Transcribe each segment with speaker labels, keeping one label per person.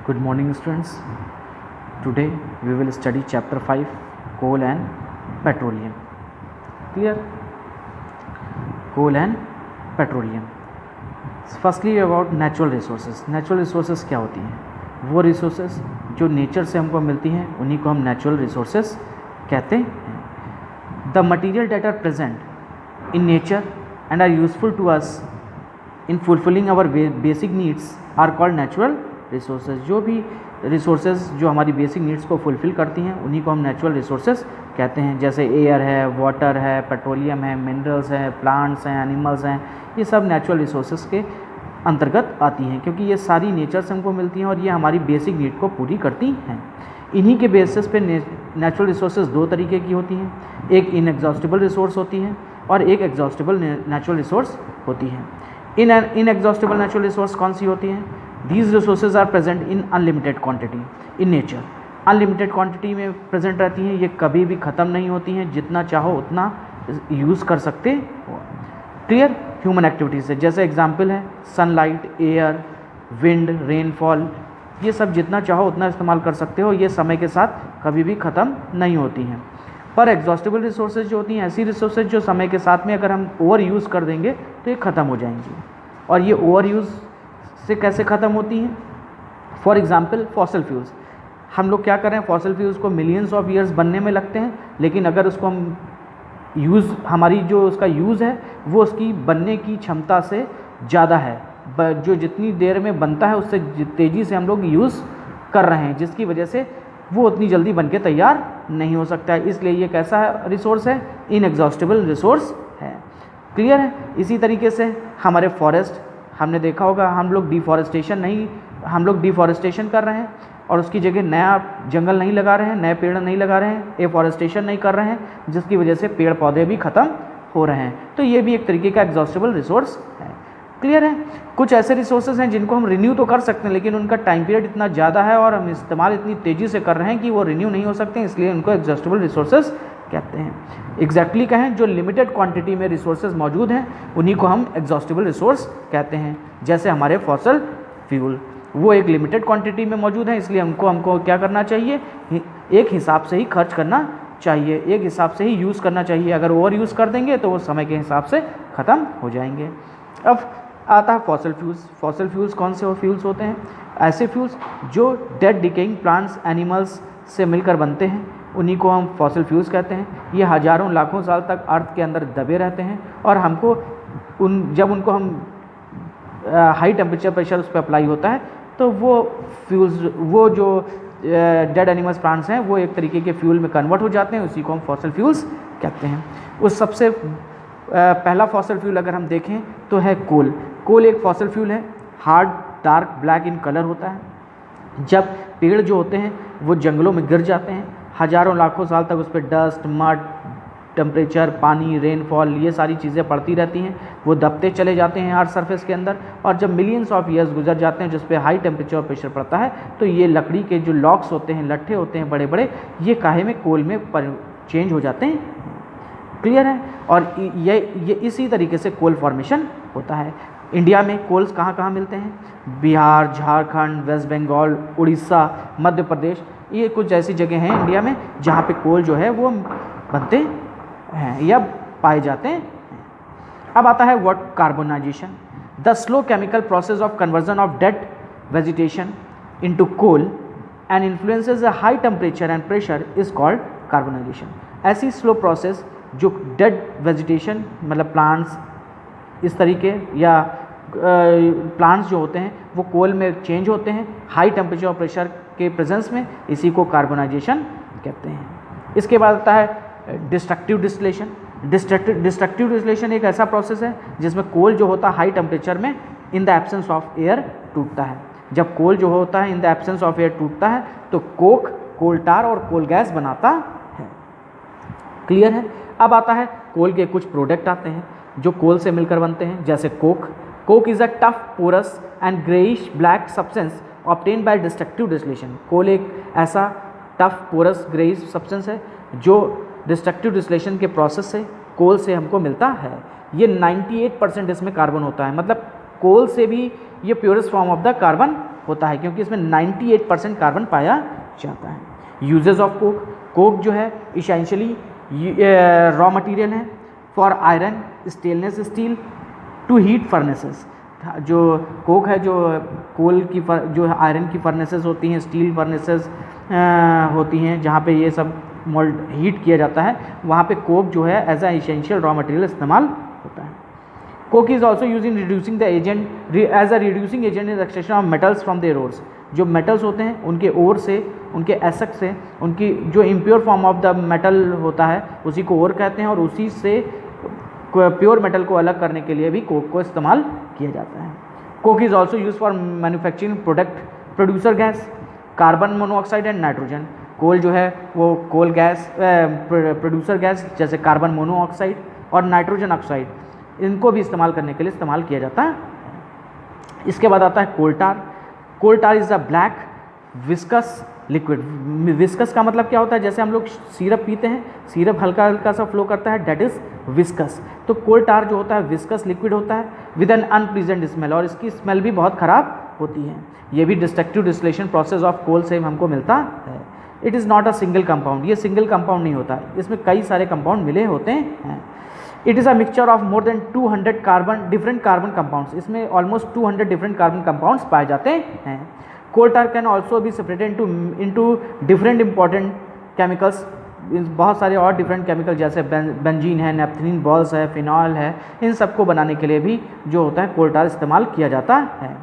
Speaker 1: Good morning, students. Today we will study chapter 5, coal and petroleum. Clear? Coal and petroleum. Firstly about natural resources. Natural resources क्या होती हैं? वो resources जो nature से हमको मिलती हैं उन्हीं को हम natural resources कहते हैं. The material that are present in nature and are useful to us in fulfilling our basic needs are called natural resources. जो भी resources जो हमारी basic needs को fulfill करती हैं उन्हीं को हम natural resources कहते हैं. जैसे एयर है, वाटर है, पेट्रोलियम है, मिनरल्स हैं, प्लांट्स हैं, एनिमल्स हैं, ये सब नेचुरल रिसोर्सेज के अंतर्गत आती हैं क्योंकि ये सारी नेचर से हमको मिलती हैं और ये हमारी बेसिक नीड को पूरी करती हैं. इन्हीं के बेसिस पे नेचुरल रिसोर्सेज दो तरीके की होती हैं. एक इनएग्जॉस्टिबल रिसोर्स होती है और एक एग्जॉस्टिबल नेचुरल रिसोर्स होती है. इनएग्जॉस्टिबल नेचुरल रिसोर्स कौन सी होती हैं? These resources are present in unlimited quantity in nature. Unlimited quantity में प्रेजेंट रहती हैं, ये कभी भी ख़त्म नहीं होती हैं, जितना चाहो उतना यूज़ कर सकते हो. क्लियर? ह्यूमन एक्टिविटीज़ से जैसे एग्जांपल है सनलाइट, एयर, विंड, रेनफॉल, ये सब जितना चाहो उतना इस्तेमाल कर सकते हो, ये समय के साथ कभी भी ख़त्म नहीं होती हैं. पर एग्जॉस्टिबल रिसोर्सेज जो होती हैं ऐसी रिसोर्सेज जो समय के साथ में अगर हम ओवर यूज़ कर देंगे तो ये ख़त्म हो जाएंगी. और ये ओवर यूज़ से कैसे ख़त्म होती हैं? For example fossil fuels. हम लोग क्या करें, फॉसिल फ्यूल्स को मिलियंस ऑफ ईयर्स बनने में लगते हैं, लेकिन अगर उसको हम हमारी जो उसका यूज़ है वो उसकी बनने की क्षमता से ज़्यादा है. जो जितनी देर में बनता है उससे तेज़ी से हम लोग यूज़ कर रहे हैं, जिसकी वजह से वो उतनी जल्दी बन के तैयार नहीं हो सकता है. इसलिए ये कैसा है रिसोर्स है? इनएग्जॉस्टिबल रिसोर्स है. क्लियर है? इसी तरीके से हमारे फॉरेस्ट, हमने देखा होगा हम लोग डिफॉरेस्टेशन कर रहे हैं और उसकी जगह नया जंगल नहीं लगा रहे हैं, नए पेड़ नहीं लगा रहे हैं, एफॉरेस्टेशन नहीं कर रहे हैं, जिसकी वजह से पेड़ पौधे भी ख़त्म हो रहे हैं. तो ये भी एक तरीके का एग्जॉस्टिबल रिसोर्स है. क्लियर है? कुछ ऐसे रिसोर्सेज हैं जिनको हम रिन्यू तो कर सकते हैं, लेकिन उनका टाइम पीरियड इतना ज़्यादा है और हम इस्तेमाल इतनी तेज़ी से कर रहे हैं कि वो रिन्यू नहीं हो सकते, इसलिए उनको एग्जॉस्टिबल रिसोर्सेज कहते हैं. एग्जैक्टली कहें जो लिमिटेड क्वांटिटी में रिसोर्सेज मौजूद हैं उन्हीं को हम एग्जॉस्टिबल रिसोर्स कहते हैं. जैसे हमारे फॉसल फ्यूल, वो एक लिमिटेड क्वांटिटी में मौजूद है, इसलिए हमको क्या करना चाहिए? एक हिसाब से ही खर्च करना चाहिए, एक हिसाब से ही यूज़ करना चाहिए. अगर ओवर यूज़ कर देंगे तो वो समय के हिसाब से ख़त्म हो जाएंगे. अब आता है फॉसल फ्यूल्स. फॉसल फ्यूल्स कौन से फ्यूल्स होते हैं? ऐसे फ्यूल्स जो डेड डिकेइंग प्लांट्स, एनिमल्स से मिलकर बनते हैं, उन्हीं को हम फॉसल फ्यूल्स कहते हैं. ये हज़ारों लाखों साल तक अर्थ के अंदर दबे रहते हैं और हमको जब उनको हम हाई टेम्परेचर प्रेशर उस पर अप्लाई होता है तो वो फ्यूल्स, वो जो डेड एनिमल्स प्लांट्स हैं वो एक तरीके के फ्यूल में कन्वर्ट हो जाते हैं, उसी को हम फॉसल फ्यूल्स कहते हैं. उस सबसे पहला फॉसल फ्यूल अगर हम देखें तो है कोल. कोल एक फॉसल फ्यूल है, hard dark black in colour होता है. जब पेड़ जो होते हैं वो जंगलों में गिर जाते हैं, हज़ारों लाखों साल तक उस पर डस्ट, मड, टेम्परेचर, पानी, रेनफॉल, ये सारी चीज़ें पड़ती रहती हैं, वो दबते चले जाते हैं अर्थ सरफेस के अंदर. और जब मिलियंस ऑफ ईयर्स गुजर जाते हैं जिस पे हाई टेम्परेचर और प्रेशर पड़ता है तो ये लकड़ी के जो लॉक्स होते हैं, लट्ठे होते हैं बड़े बड़े, ये काहे में कोल में चेंज हो जाते हैं. क्लियर है? और ये इसी तरीके से कोल फॉर्मेशन होता है. इंडिया में कोल्स कहाँ कहाँ मिलते हैं? बिहार, झारखंड, वेस्ट बंगाल, उड़ीसा, मध्य प्रदेश, ये कुछ ऐसी जगह हैं इंडिया में जहाँ पे कोल जो है वो बनते हैं या पाए जाते हैं. अब आता है what carbonisation. The slow chemical process of conversion of dead vegetation into coal and influences a high temperature and pressure is called carbonisation. ऐसी स्लो प्रोसेस जो डेड वेजिटेशन मतलब प्लांट्स इस तरीके या प्लांट्स जो होते हैं वो कोल में चेंज होते हैं हाई टेम्परेचर और प्रेशर के प्रेजेंस में, इसी को कार्बोनाइजेशन कहते हैं. इसके बाद आता है डिस्ट्रक्टिव डिस्टिलेशन. डिस्ट्रक्टिव डिस्टिलेशन एक ऐसा प्रोसेस है जिसमें कोल जो होता है हाई टेम्परेचर में in the absence of air टूटता है. जब कोल जो होता है in the absence of air टूटता है तो कोक, कोल टार और कोल गैस बनाता है. क्लियर है? अब आता है कोल के कुछ प्रोडक्ट आते हैं जो कोल से मिलकर बनते हैं, जैसे coke. Coke is a tough, porous and greyish black substance obtained by destructive distillation. Coal एक ऐसा टफ, पोरस, ग्रेइश सब्सटेंस है जो डिस्ट्रक्टिव डिस्टिलेशन के प्रोसेस से कोल से हमको मिलता है. ये 98% इसमें कार्बन होता है, मतलब कोल से भी ये purest form of the carbon होता है, क्योंकि इसमें 98% कार्बन पाया जाता है। यूजेस ऑफ कोक, कोक जो है इसेंशियली रॉ मटेरियल है for iron stainless steel to heat furnaces. जो कोक है, जो कोल की जो आयरन की फर्नेसेस होती हैं, स्टील फर्नेसेस होती हैं, जहाँ पे ये सब मोल्ड हीट किया जाता है, वहाँ पे कोक जो है as a essential raw material इस्तेमाल होता है। Coke is also use in reducing the agent as a reducing agent in extraction of metals from their ores. जो मेटल्स होते हैं उनके ओर से, उनके एसक से, उनकी जो impure form of the metal होता है उसी को ओर कहते हैं, और उसी से प्योर मेटल को अलग करने के लिए भी कोक को इस्तेमाल किया जाता है। Coke is also use for manufacturing product producer gas, carbon monoxide and nitrogen. Coal जो है वो कोल गैस प्रोड्यूसर गैस जैसे कार्बन मोनोऑक्साइड और नाइट्रोजन ऑक्साइड, इनको भी इस्तेमाल करने के लिए इस्तेमाल किया जाता है। इसके बाद आता है coal tar. Coal tar is a black viscous liquid. Viscous का मतलब क्या होता है, जैसे हम लोग सिरप पीते हैं, सिरप हल्का हल्का सा फ्लो करता है, डेट इज़ विस्कस। तो कोल टार जो होता है विस्कस लिक्विड होता है विद एन अनप्लीजेंट स्मेल, और इसकी स्मेल भी बहुत ख़राब होती है। ये भी destructive distillation process of coal से हमको मिलता है। It is not a single compound, ये सिंगल कंपाउंड नहीं होता, इसमें कई सारे कंपाउंड मिले होते हैं। It is a mixture of more than 200 carbon different carbon compounds. इसमें ऑलमोस्ट 200 डिफरेंट कार्बन कंपाउंड्स पाए जाते हैं। Coal tar can also be separated into different important chemicals. बहुत सारे और डिफरेंट केमिकल जैसे बेंजीन है, नेफ्थलीन बॉल्स है, फिनॉल है, इन सबको बनाने के लिए भी जो होता है कोल टार इस्तेमाल किया जाता है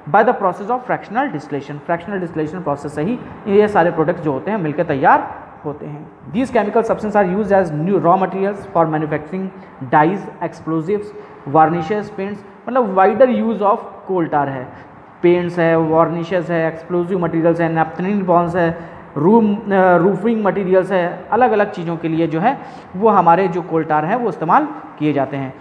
Speaker 1: by the process of fractional distillation. Fractional distillation process से ही ये सारे प्रोडक्ट्स जो होते हैं मिलकर तैयार होते हैं। These chemical substance are use as new raw materials for manufacturing dyes, explosives, varnishes, paints. मतलब wider use of coal tar है, पेंट्स है, वार्निशेस है, एक्सप्लोजिव मटेरियल्स है, नेफ्थलीन बॉल्स है, रूफिंग मटेरियल्स है, अलग अलग चीज़ों के लिए जो है वो हमारे जो कोल टार है वो इस्तेमाल किए जाते हैं।